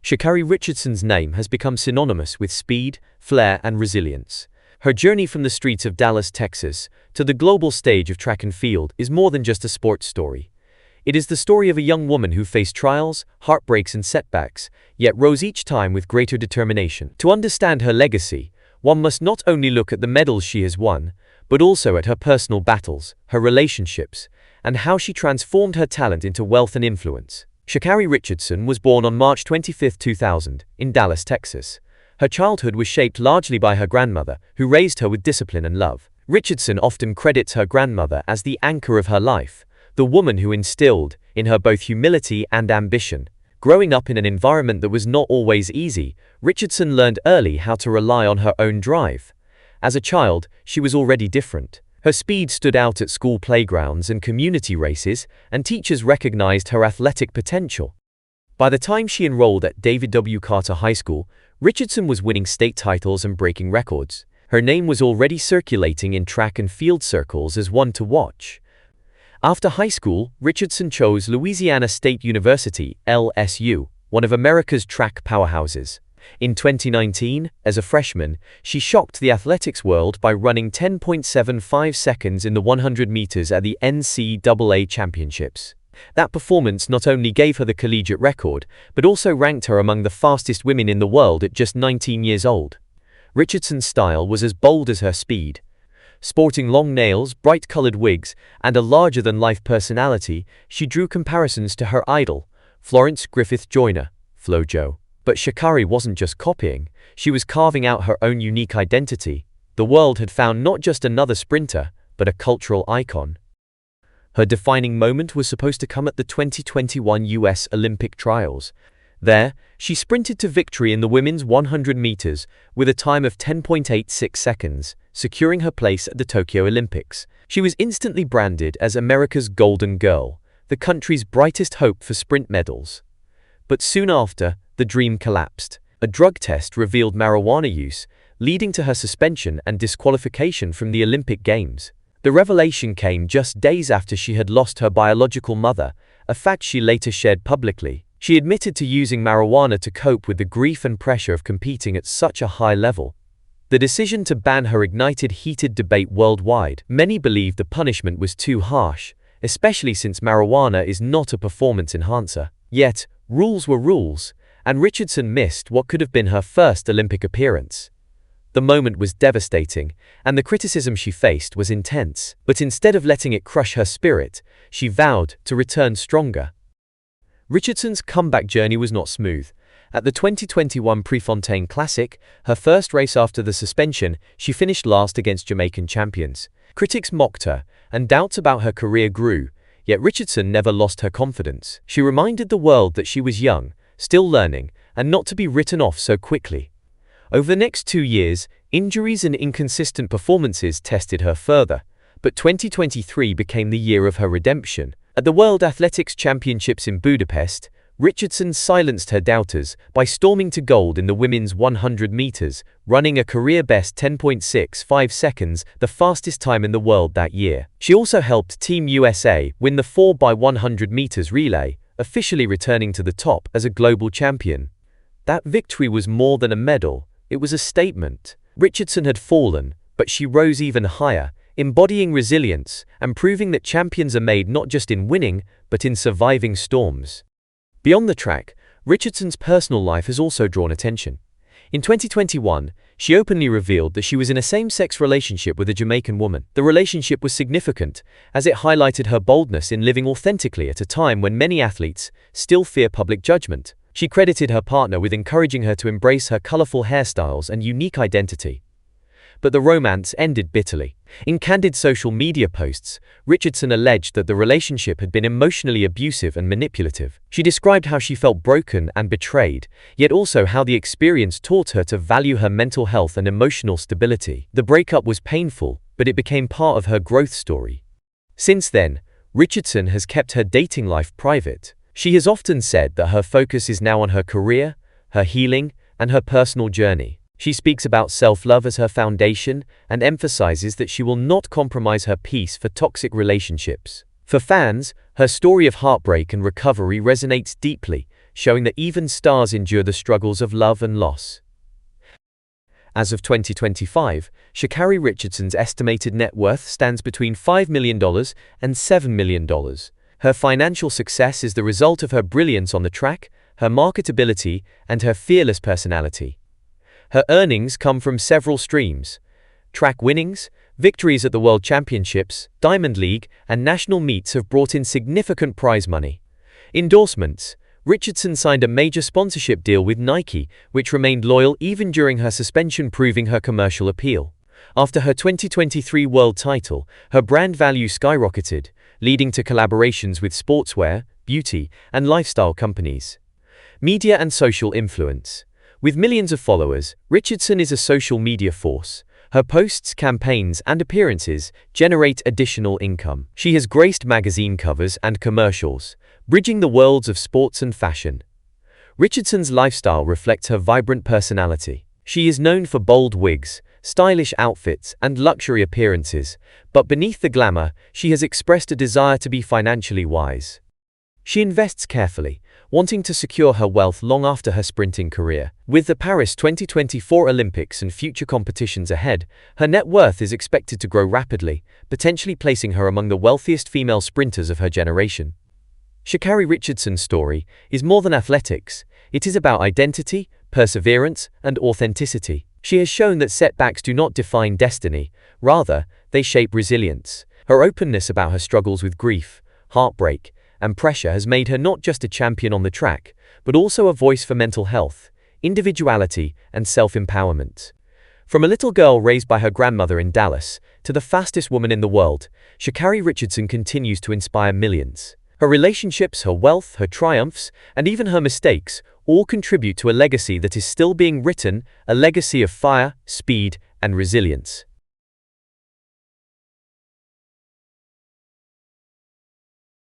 Shacarri Richardson's name has become synonymous with speed, flair, and resilience. Her journey from the streets of Dallas, Texas, to the global stage of track and field is more than just a sports story. It is the story of a young woman who faced trials, heartbreaks, and setbacks, yet rose each time with greater determination. To understand her legacy, one must not only look at the medals she has won, but also at her personal battles, her relationships, and how she transformed her talent into wealth and influence. Shacarri Richardson was born on March 25, 2000, in Dallas, Texas. Her childhood was shaped largely by her grandmother, who raised her with discipline and love. Richardson often credits her grandmother as the anchor of her life, the woman who instilled in her both humility and ambition. Growing up in an environment that was not always easy, Richardson learned early how to rely on her own drive. As a child, she was already different. Her speed stood out at school playgrounds and community races, and teachers recognized her athletic potential. By the time she enrolled at David W. Carter High School, Richardson was winning state titles and breaking records. Her name was already circulating in track and field circles as one to watch. After high school, Richardson chose Louisiana State University, LSU, one of America's track powerhouses. In 2019, as a freshman, she shocked the athletics world by running 10.75 seconds in the 100 meters at the NCAA Championships. That performance not only gave her the collegiate record, but also ranked her among the fastest women in the world at just 19 years old. Richardson's style was as bold as her speed. Sporting long nails, bright-colored wigs, and a larger-than-life personality, she drew comparisons to her idol, Florence Griffith Joyner, FloJo. But Shacarri wasn't just copying, she was carving out her own unique identity. The world had found not just another sprinter, but a cultural icon. Her defining moment was supposed to come at the 2021 US Olympic trials. There, she sprinted to victory in the women's 100 meters with a time of 10.86 seconds, securing her place at the Tokyo Olympics. She was instantly branded as America's Golden Girl, the country's brightest hope for sprint medals. But soon after, the dream collapsed. A drug test revealed marijuana use, leading to her suspension and disqualification from the Olympic Games. The revelation came just days after she had lost her biological mother, a fact she later shared publicly. She admitted to using marijuana to cope with the grief and pressure of competing at such a high level. The decision to ban her ignited heated debate worldwide. Many believed the punishment was too harsh, especially since marijuana is not a performance enhancer. Yet, rules were rules, and Richardson missed what could have been her first Olympic appearance. The moment was devastating, and the criticism she faced was intense. But instead of letting it crush her spirit, she vowed to return stronger. Richardson's comeback journey was not smooth. At the 2021 Prefontaine Classic, her first race after the suspension, she finished last against Jamaican champions. Critics mocked her, and doubts about her career grew, yet Richardson never lost her confidence. She reminded the world that she was young, still learning, and not to be written off so quickly. Over the next 2 years, injuries and inconsistent performances tested her further, but 2023 became the year of her redemption. At the World Athletics Championships in Budapest, Richardson silenced her doubters by storming to gold in the women's 100 meters, running a career-best 10.65 seconds, the fastest time in the world that year. She also helped Team USA win the 4x100 meters relay, officially returning to the top as a global champion. That victory was more than a medal, it was a statement. Richardson had fallen, but she rose even higher, embodying resilience and proving that champions are made not just in winning, but in surviving storms. Beyond the track, Richardson's personal life has also drawn attention. In 2021, she openly revealed that she was in a same-sex relationship with a Jamaican woman. The relationship was significant, as it highlighted her boldness in living authentically at a time when many athletes still fear public judgment. She credited her partner with encouraging her to embrace her colorful hairstyles and unique identity. But the romance ended bitterly. In candid social media posts, Richardson alleged that the relationship had been emotionally abusive and manipulative. She described how she felt broken and betrayed, yet also how the experience taught her to value her mental health and emotional stability. The breakup was painful, but it became part of her growth story. Since then, Richardson has kept her dating life private. She has often said that her focus is now on her career, her healing, and her personal journey. She speaks about self-love as her foundation and emphasizes that she will not compromise her peace for toxic relationships. For fans, her story of heartbreak and recovery resonates deeply, showing that even stars endure the struggles of love and loss. As of 2025, Shacarri Richardson's estimated net worth stands between $5 million and $7 million. Her financial success is the result of her brilliance on the track, her marketability, and her fearless personality. Her earnings come from several streams: track winnings, victories at the World Championships, Diamond League, and national meets have brought in significant prize money. Endorsements: Richardson signed a major sponsorship deal with Nike, which remained loyal even during her suspension, proving her commercial appeal. After her 2023 world title, her brand value skyrocketed, leading to collaborations with sportswear, beauty, and lifestyle companies. Media and social influence. With millions of followers, Richardson is a social media force. Her posts, campaigns, and appearances generate additional income. She has graced magazine covers and commercials, bridging the worlds of sports and fashion. Richardson's lifestyle reflects her vibrant personality. She is known for bold wigs, stylish outfits, and luxury appearances, but beneath the glamour, she has expressed a desire to be financially wise. She invests carefully, wanting to secure her wealth long after her sprinting career. With the Paris 2024 Olympics and future competitions ahead, her net worth is expected to grow rapidly, potentially placing her among the wealthiest female sprinters of her generation. Shacarri Richardson's story is more than athletics. It is about identity, perseverance, and authenticity. She has shown that setbacks do not define destiny, rather, they shape resilience. Her openness about her struggles with grief, heartbreak, and pressure has made her not just a champion on the track, but also a voice for mental health, individuality, and self-empowerment. From a little girl raised by her grandmother in Dallas to the fastest woman in the world, Shacarri Richardson continues to inspire millions. Her relationships, her wealth, her triumphs, and even her mistakes all contribute to a legacy that is still being written, a legacy of fire, speed, and resilience.